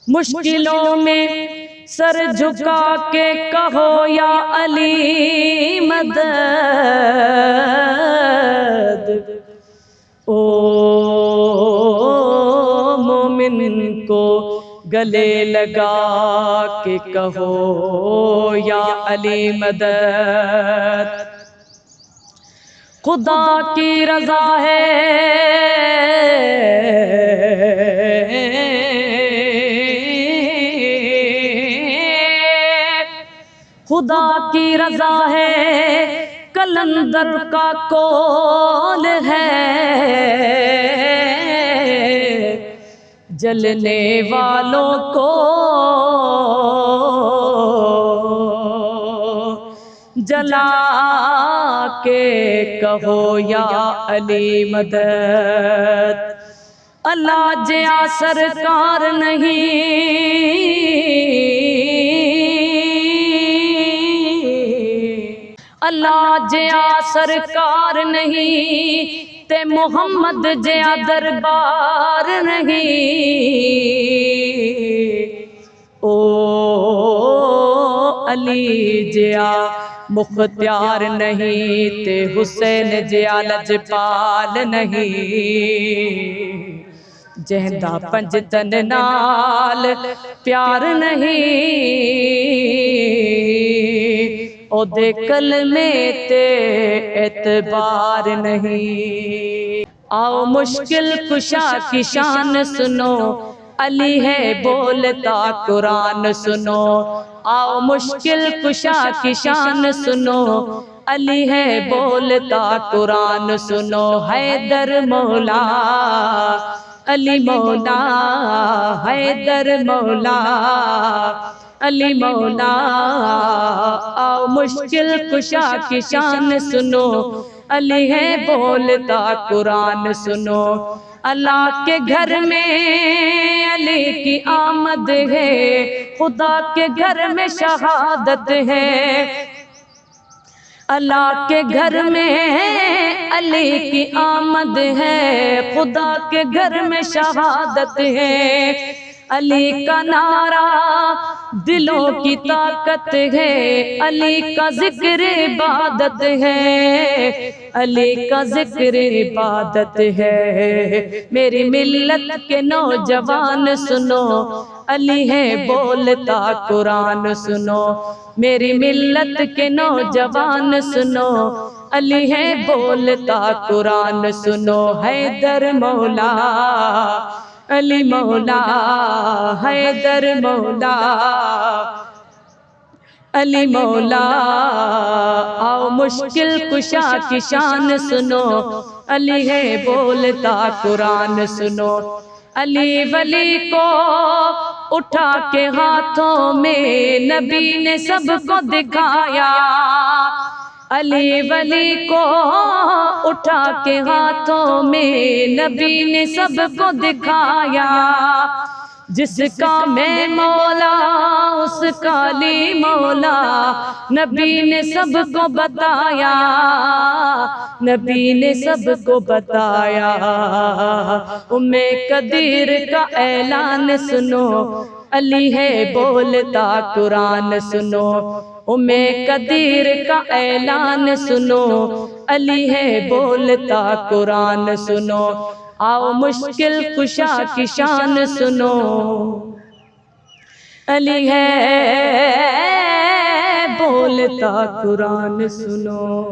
مشکلوں میں سر جھکا کے کہو یا علی مدد، او مومن کو گلے لگا کے کہو یا علی مدد۔ خدا کی رضا ہے خدا کی رضا ہے، کلندر کا قول ہے، جلنے والوں کو جلا کے کہو یا علی مدد۔ اللہ جیا سرکار نہیں، اللہ جیا سرکار نہیں، تے محمد جیا دربار نہیں، او علی جیا مختار نہیں، تے حسین جیا لجپال نہیں، جہندہ پنجتن نال پیار نہیں، او دے کلمے تے اعتبار نہیں۔ آؤ مشکل کشا کی شان سنو، علی ہے بولتا قرآن سنو۔ آؤ مشکل کشا کی شان سنو، علی ہے بولتا قرآن سنو۔ حیدر مولا علی مولا، حیدر مولا علی مولا، آؤ مشکل کشا کی شان سنو، علی ہے بولتا قرآن سنو۔ اللہ کے گھر میں علی کی آمد ہے، خدا کے گھر میں شہادت ہے، اللہ کے گھر میں علی کی آمد ہے، خدا کے گھر میں شہادت ہے۔ علی کا نعرہ دلوں کی طاقت ہے، علی کا ذکر عبادت ہے، علی کا ذکر عبادت ہے۔ میری ملت کے نوجوان سنو، علی ہے بولتا قرآن سنو۔ میری ملت کے نوجوان سنو، علی ہے بولتا قرآن سنو۔ حیدر مولا علی مولا، حیدر مولا علی مولا، آؤ مشکل کشا کی شان سنو، علی ہے بولتا قرآن سنو۔ علی ولی کو اٹھا کے ہاتھوں میں نبی نے سب کو دکھایا، علی ولی کو اٹھا کے ہاتھوں میں نبی نے سب کو دکھایا۔ جس کا میں مولا اس کا علی مولا، نبی نے سب کو بتایا، نبی نے سب کو بتایا۔ ام قدیر کا اعلان سنو، علی ہے بولتا قرآن سنو۔ ام قدیر کا اعلان سنو، علی ہے بولتا قرآن سنو۔ آؤ مشکل کشا کی شان سنو، علی ہے بولتا قرآن سنو۔